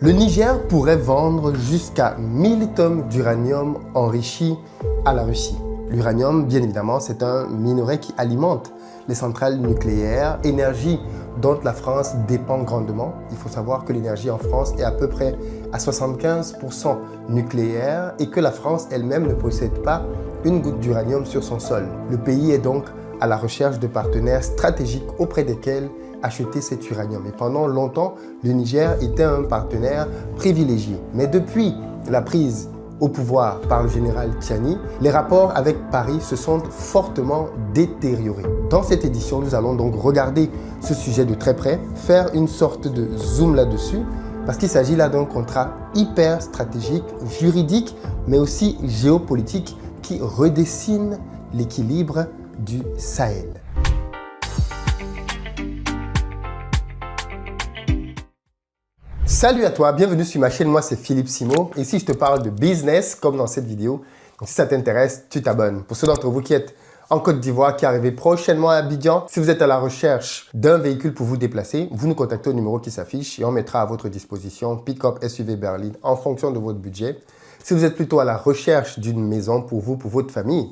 Le Niger pourrait vendre jusqu'à 1000 tonnes d'uranium enrichi à la Russie. L'uranium, bien évidemment, c'est un minerai qui alimente les centrales nucléaires, énergie dont la France dépend grandement. Il faut savoir que l'énergie en France est à peu près à 75% nucléaire et que la France elle-même ne possède pas une goutte d'uranium sur son sol. Le pays est donc à la recherche de partenaires stratégiques auprès desquels acheter cet uranium. Et pendant longtemps, le Niger était un partenaire privilégié. Mais depuis la prise au pouvoir par le général Tiani, les rapports avec Paris se sont fortement détériorés. Dans cette édition, nous allons donc regarder ce sujet de très près, faire une sorte de zoom là-dessus, parce qu'il s'agit là d'un contrat hyper stratégique, juridique, mais aussi géopolitique qui redessine l'équilibre du Sahel. Salut à toi, bienvenue sur ma chaîne, moi c'est Philippe Simo. Ici je te parle de business comme dans cette vidéo. Donc si ça t'intéresse, tu t'abonnes. Pour ceux d'entre vous qui êtes en Côte d'Ivoire, qui arrivez prochainement à Abidjan, si vous êtes à la recherche d'un véhicule pour vous déplacer, vous nous contactez au numéro qui s'affiche et on mettra à votre disposition pick-up SUV berline en fonction de votre budget. Si vous êtes plutôt à la recherche d'une maison pour vous, pour votre famille,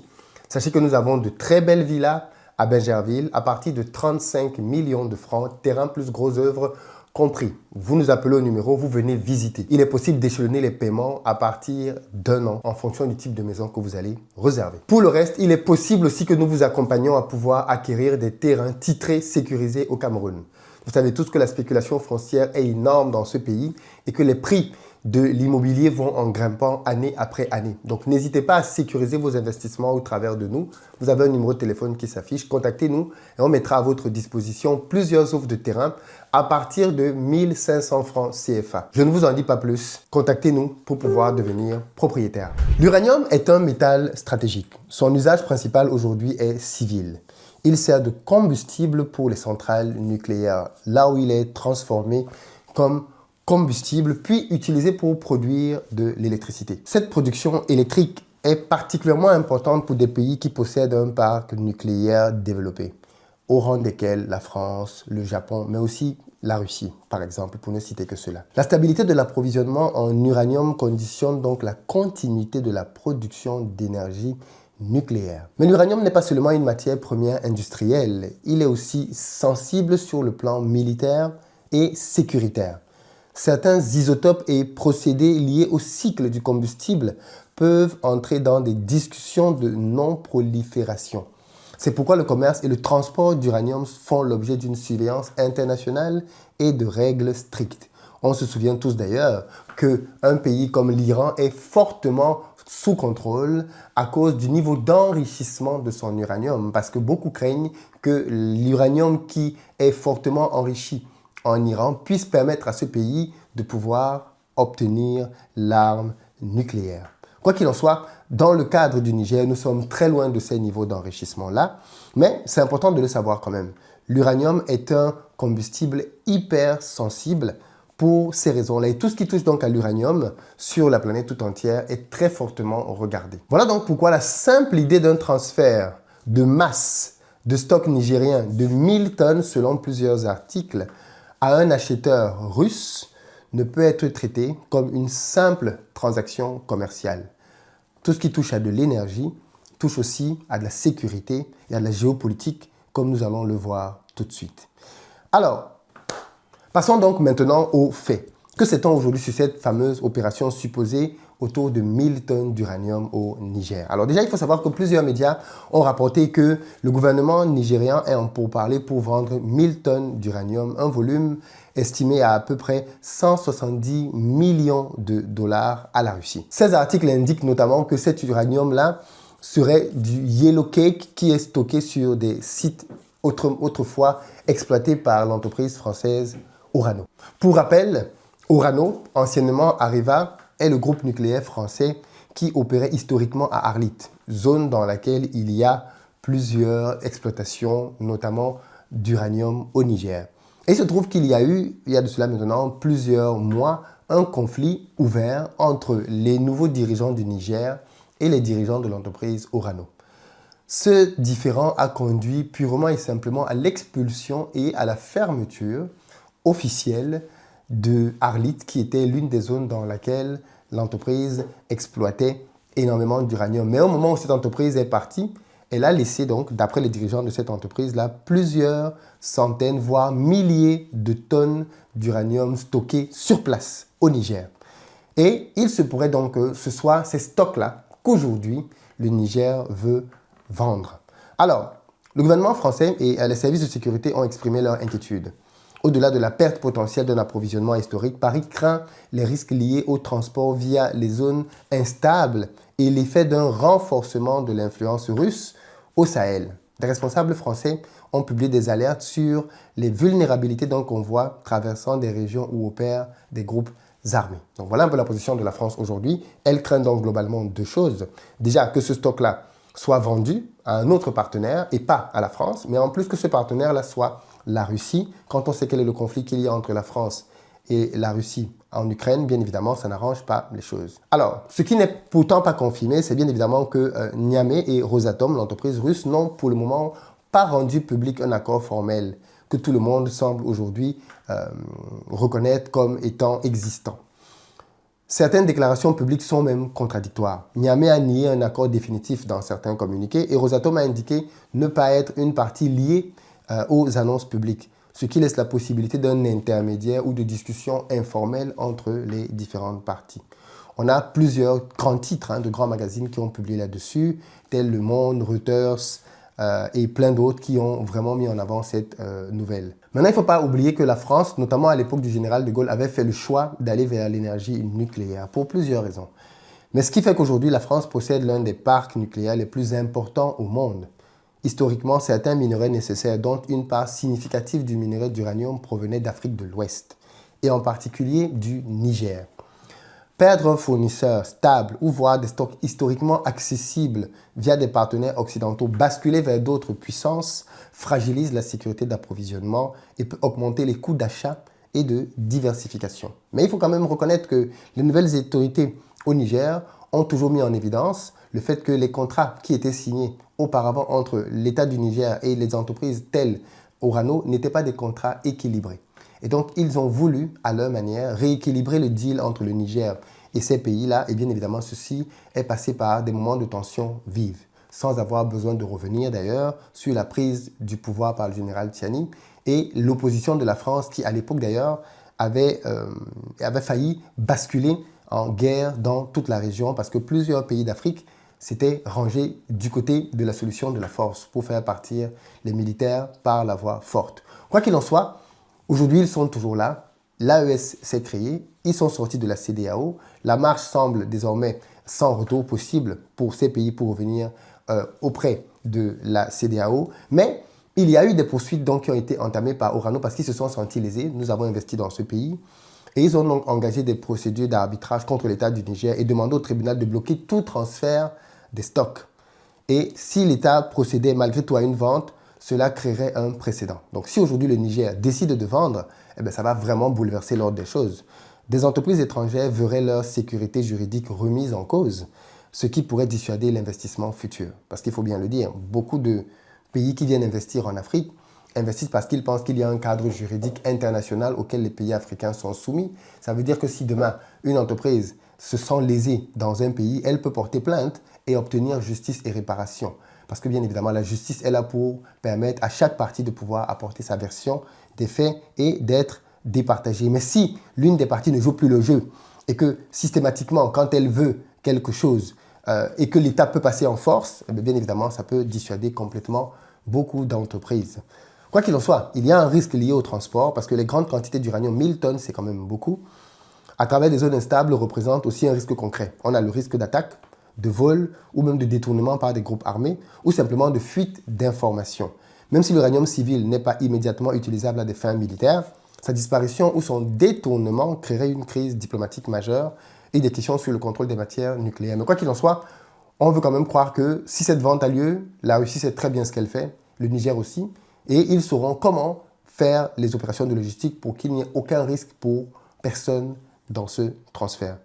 sachez que nous avons de très belles villas à Bingerville à partir de 35 millions de francs, terrain plus gros œuvres compris. Vous nous appelez au numéro, vous venez visiter. Il est possible d'échelonner les paiements à partir d'un an en fonction du type de maison que vous allez réserver. Pour le reste, il est possible aussi que nous vous accompagnions à pouvoir acquérir des terrains titrés sécurisés au Cameroun. Vous savez tous que la spéculation foncière est énorme dans ce pays et que les prix de l'immobilier vont en grimpant année après année. Donc, n'hésitez pas à sécuriser vos investissements au travers de nous. Vous avez un numéro de téléphone qui s'affiche. Contactez-nous et on mettra à votre disposition plusieurs offres de terrain à partir de 1500 francs CFA. Je ne vous en dis pas plus. Contactez-nous pour pouvoir devenir propriétaire. L'uranium est un métal stratégique. Son usage principal aujourd'hui est civil. Il sert de combustible pour les centrales nucléaires, là où il est transformé comme combustible, puis utilisé pour produire de l'électricité. Cette production électrique est particulièrement importante pour des pays qui possèdent un parc nucléaire développé, au rang desquels la France, le Japon, mais aussi la Russie, par exemple, pour ne citer que cela. La stabilité de l'approvisionnement en uranium conditionne donc la continuité de la production d'énergie nucléaire. Mais l'uranium n'est pas seulement une matière première industrielle, il est aussi sensible sur le plan militaire et sécuritaire. Certains isotopes et procédés liés au cycle du combustible peuvent entrer dans des discussions de non-prolifération. C'est pourquoi le commerce et le transport d'uranium font l'objet d'une surveillance internationale et de règles strictes. On se souvient tous d'ailleurs qu'un pays comme l'Iran est fortement sous contrôle à cause du niveau d'enrichissement de son uranium, parce que beaucoup craignent que l'uranium qui est fortement enrichi en Iran puisse permettre à ce pays de pouvoir obtenir l'arme nucléaire. Quoi qu'il en soit, dans le cadre du Niger, nous sommes très loin de ces niveaux d'enrichissement-là, mais c'est important de le savoir quand même. L'uranium est un combustible hyper sensible pour ces raisons-là. Et tout ce qui touche donc à l'uranium sur la planète tout entière est très fortement regardé. Voilà donc pourquoi la simple idée d'un transfert de masse de stock nigérien de 1000 tonnes selon plusieurs articles à un acheteur russe ne peut être traité comme une simple transaction commerciale. Tout ce qui touche à de l'énergie touche aussi à de la sécurité et à de la géopolitique, comme nous allons le voir tout de suite. Alors, passons donc maintenant aux faits. Que sait-on aujourd'hui sur cette fameuse opération supposée autour de 1000 tonnes d'uranium au Niger? Alors déjà, il faut savoir que plusieurs médias ont rapporté que le gouvernement nigérian est en pourparlers pour vendre 1000 tonnes d'uranium, un volume estimé à peu près 170 millions de dollars à la Russie. Ces articles indiquent notamment que cet uranium-là serait du yellow cake qui est stocké sur des sites autrefois exploités par l'entreprise française Orano. Pour rappel, Orano, anciennement Areva, est le groupe nucléaire français qui opérait historiquement à Arlit, zone dans laquelle il y a plusieurs exploitations, notamment d'uranium au Niger. Et il se trouve qu'il y a eu, il y a de cela maintenant plusieurs mois, un conflit ouvert entre les nouveaux dirigeants du Niger et les dirigeants de l'entreprise Orano. Ce différend a conduit purement et simplement à l'expulsion et à la fermeture officielle de Arlit, qui était l'une des zones dans laquelle l'entreprise exploitait énormément d'uranium. Mais au moment où cette entreprise est partie, elle a laissé donc, d'après les dirigeants de cette entreprise-là, plusieurs centaines, voire milliers de tonnes d'uranium stockées sur place au Niger. Et il se pourrait donc que ce soit ces stocks-là qu'aujourd'hui le Niger veut vendre. Alors, le gouvernement français et les services de sécurité ont exprimé leur inquiétude. Au-delà de la perte potentielle d'un approvisionnement historique, Paris craint les risques liés au transport via les zones instables et l'effet d'un renforcement de l'influence russe au Sahel. Des responsables français ont publié des alertes sur les vulnérabilités d'un convoi traversant des régions où opèrent des groupes armés. Donc voilà un peu la position de la France aujourd'hui. Elle craint donc globalement deux choses. Déjà que ce stock-là soit vendu à un autre partenaire et pas à la France, mais en plus que ce partenaire-là soit la Russie. Quand on sait quel est le conflit qu'il y a entre la France et la Russie en Ukraine, bien évidemment, ça n'arrange pas les choses. Alors, ce qui n'est pourtant pas confirmé, c'est bien évidemment que Niamey et Rosatom, l'entreprise russe, n'ont pour le moment pas rendu public un accord formel que tout le monde semble aujourd'hui reconnaître comme étant existant. Certaines déclarations publiques sont même contradictoires. Niamey a nié un accord définitif dans certains communiqués et Rosatom a indiqué ne pas être une partie liée aux annonces publiques, ce qui laisse la possibilité d'un intermédiaire ou de discussions informelles entre les différentes parties. On a plusieurs grands titres de grands magazines qui ont publié là-dessus, tels Le Monde, Reuters et plein d'autres qui ont vraiment mis en avant cette nouvelle. Maintenant, il ne faut pas oublier que la France, notamment à l'époque du général de Gaulle, avait fait le choix d'aller vers l'énergie nucléaire pour plusieurs raisons. Mais ce qui fait qu'aujourd'hui, la France possède l'un des parcs nucléaires les plus importants au monde. Historiquement, certains minerais nécessaires, dont une part significative du minerai d'uranium, provenait d'Afrique de l'Ouest, et en particulier du Niger. Perdre un fournisseur stable ou voir des stocks historiquement accessibles via des partenaires occidentaux basculer vers d'autres puissances fragilise la sécurité d'approvisionnement et peut augmenter les coûts d'achat et de diversification. Mais il faut quand même reconnaître que les nouvelles autorités au Niger ont toujours mis en évidence le fait que les contrats qui étaient signés auparavant entre l'État du Niger et les entreprises telles Orano n'étaient pas des contrats équilibrés. Et donc, ils ont voulu, à leur manière, rééquilibrer le deal entre le Niger et ces pays-là. Et bien évidemment, ceci est passé par des moments de tension vive, sans avoir besoin de revenir d'ailleurs sur la prise du pouvoir par le général Tiani et l'opposition de la France qui, à l'époque d'ailleurs, avait failli basculer en guerre dans toute la région parce que plusieurs pays d'Afrique s'étaient rangés du côté de la solution de la force pour faire partir les militaires par la voie forte. Quoi qu'il en soit, aujourd'hui, ils sont toujours là. L'AES s'est créé. Ils sont sortis de la CEDEAO. La marche semble désormais sans retour possible pour ces pays pour revenir auprès de la CEDEAO. Mais il y a eu des poursuites donc, qui ont été entamées par Orano parce qu'ils se sont sentis lésés. Nous avons investi dans ce pays. Et ils ont donc engagé des procédures d'arbitrage contre l'État du Niger et demandé au tribunal de bloquer tout transfert des stocks. Et si l'État procédait malgré tout à une vente, cela créerait un précédent. Donc si aujourd'hui le Niger décide de vendre, eh bien, ça va vraiment bouleverser l'ordre des choses. Des entreprises étrangères verraient leur sécurité juridique remise en cause, ce qui pourrait dissuader l'investissement futur. Parce qu'il faut bien le dire, beaucoup de pays qui viennent investir en Afrique investissent parce qu'ils pensent qu'il y a un cadre juridique international auquel les pays africains sont soumis. Ça veut dire que si demain, une entreprise se sent lésée dans un pays, elle peut porter plainte et obtenir justice et réparation. Parce que bien évidemment, la justice est là pour permettre à chaque partie de pouvoir apporter sa version des faits et d'être départagée. Mais si l'une des parties ne joue plus le jeu et que systématiquement, quand elle veut quelque chose et que l'État peut passer en force, eh bien évidemment, ça peut dissuader complètement beaucoup d'entreprises. Quoi qu'il en soit, il y a un risque lié au transport parce que les grandes quantités d'uranium, 1000 tonnes, c'est quand même beaucoup, à travers des zones instables représentent aussi un risque concret. On a le risque d'attaque, de vol ou même de détournement par des groupes armés ou simplement de fuite d'informations. Même si l'uranium civil n'est pas immédiatement utilisable à des fins militaires, sa disparition ou son détournement créerait une crise diplomatique majeure et des questions sur le contrôle des matières nucléaires. Mais quoi qu'il en soit, on veut quand même croire que si cette vente a lieu, la Russie sait très bien ce qu'elle fait, le Niger aussi, et ils sauront comment faire les opérations de logistique pour qu'il n'y ait aucun risque pour personne dans ce transfert.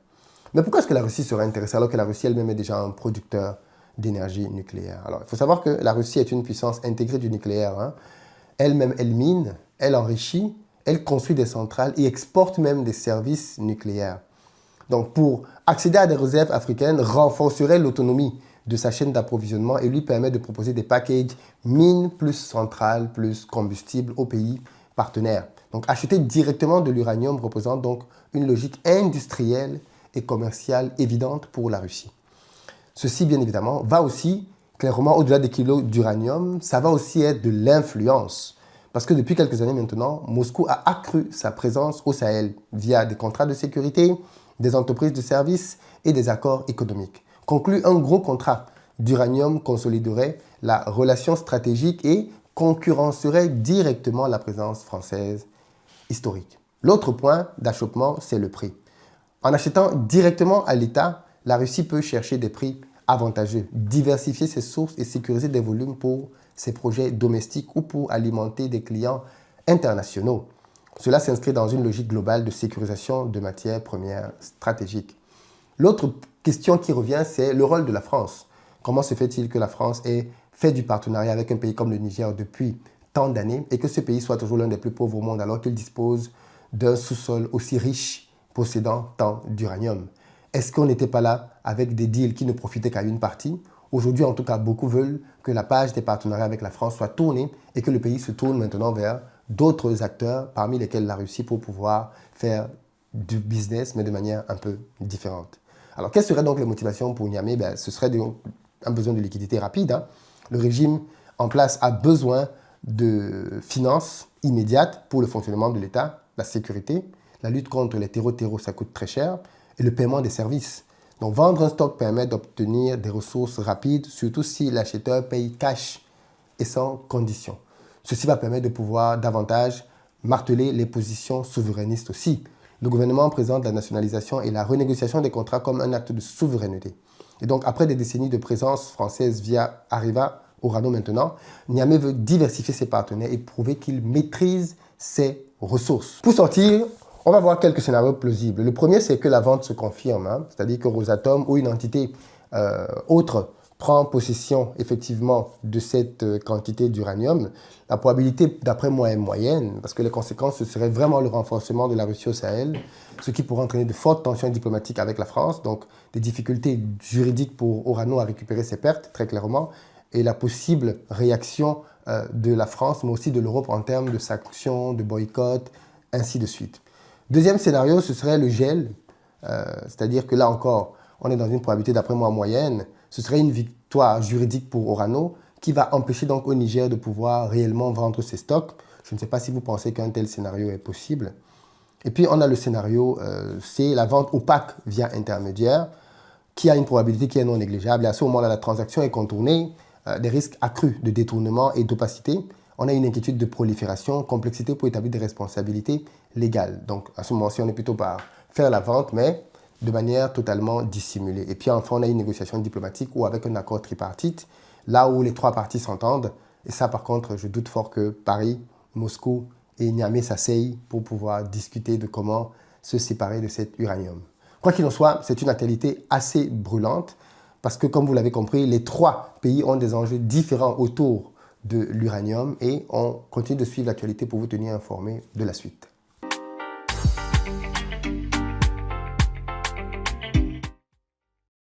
Mais pourquoi est-ce que la Russie serait intéressée alors que la Russie elle-même est déjà un producteur d'énergie nucléaire? Alors, il faut savoir que la Russie est une puissance intégrée du nucléaire. Elle-même, elle mine, elle enrichit, elle construit des centrales et exporte même des services nucléaires. Donc, pour accéder à des réserves africaines, renforcerait l'autonomie de sa chaîne d'approvisionnement et lui permet de proposer des packages mines plus centrales, plus combustible aux pays partenaires. Donc, acheter directement de l'uranium représente donc une logique industrielle et commerciale évidente pour la Russie. Ceci, bien évidemment, va aussi, clairement, au-delà des kilos d'uranium, ça va aussi être de l'influence. Parce que depuis quelques années maintenant, Moscou a accru sa présence au Sahel via des contrats de sécurité, des entreprises de services et des accords économiques. Conclu un gros contrat d'uranium consoliderait la relation stratégique et concurrencerait directement la présence française historique. L'autre point d'achoppement, c'est le prix. En achetant directement à l'État, la Russie peut chercher des prix avantageux, diversifier ses sources et sécuriser des volumes pour ses projets domestiques ou pour alimenter des clients internationaux. Cela s'inscrit dans une logique globale de sécurisation de matières premières stratégiques. L'autre question qui revient, c'est le rôle de la France. Comment se fait-il que la France ait fait du partenariat avec un pays comme le Niger depuis tant d'années et que ce pays soit toujours l'un des plus pauvres au monde alors qu'il dispose d'un sous-sol aussi riche possédant tant d'uranium? Est-ce qu'on n'était pas là avec des deals qui ne profitaient qu'à une partie? Aujourd'hui, en tout cas, beaucoup veulent que la page des partenariats avec la France soit tournée et que le pays se tourne maintenant vers d'autres acteurs, parmi lesquels la Russie, pour pouvoir faire du business, mais de manière un peu différente. Alors, quelles seraient donc les motivations pour Niamey? Ce serait un besoin de liquidité rapide. Le régime en place a besoin de finances immédiates pour le fonctionnement de l'État, la sécurité, la lutte contre les terreaux, ça coûte très cher, et le paiement des services. Donc, vendre un stock permet d'obtenir des ressources rapides, surtout si l'acheteur paye cash et sans condition. Ceci va permettre de pouvoir davantage marteler les positions souverainistes aussi. Le gouvernement présente la nationalisation et la renégociation des contrats comme un acte de souveraineté. Et donc, après des décennies de présence française via Areva, Orano maintenant, Niamey veut diversifier ses partenaires et prouver qu'il maîtrise ses ressources. Pour sortir, on va voir quelques scénarios plausibles. Le premier, c'est que la vente se confirme, c'est-à-dire que Rosatom ou une entité autre prend possession effectivement de cette quantité d'uranium. La probabilité, d'après moi, est moyenne, parce que les conséquences, ce serait vraiment le renforcement de la Russie au Sahel, ce qui pourrait entraîner de fortes tensions diplomatiques avec la France, donc des difficultés juridiques pour Orano à récupérer ses pertes, très clairement, et la possible réaction de la France, mais aussi de l'Europe en termes de sanctions, de boycott, ainsi de suite. Deuxième scénario, ce serait le gel, c'est-à-dire que là encore, on est dans une probabilité, d'après moi, moyenne. Ce serait une victoire juridique pour Orano qui va empêcher donc au Niger de pouvoir réellement vendre ses stocks. Je ne sais pas si vous pensez qu'un tel scénario est possible. Et puis, on a le scénario C, la vente opaque via intermédiaire, qui a une probabilité qui est non négligeable. Et à ce moment-là, la transaction est contournée, des risques accrus de détournement et d'opacité. On a une inquiétude de prolifération, complexité pour établir des responsabilités légales. Donc, à ce moment-ci, on est plutôt par faire la vente, mais de manière totalement dissimulée. Et puis enfin, on a une négociation diplomatique ou avec un accord tripartite, là où les trois parties s'entendent. Et ça, par contre, je doute fort que Paris, Moscou et Niamey s'asseyent pour pouvoir discuter de comment se séparer de cet uranium. Quoi qu'il en soit, c'est une actualité assez brûlante parce que, comme vous l'avez compris, les trois pays ont des enjeux différents autour de l'uranium et on continue de suivre l'actualité pour vous tenir informé de la suite.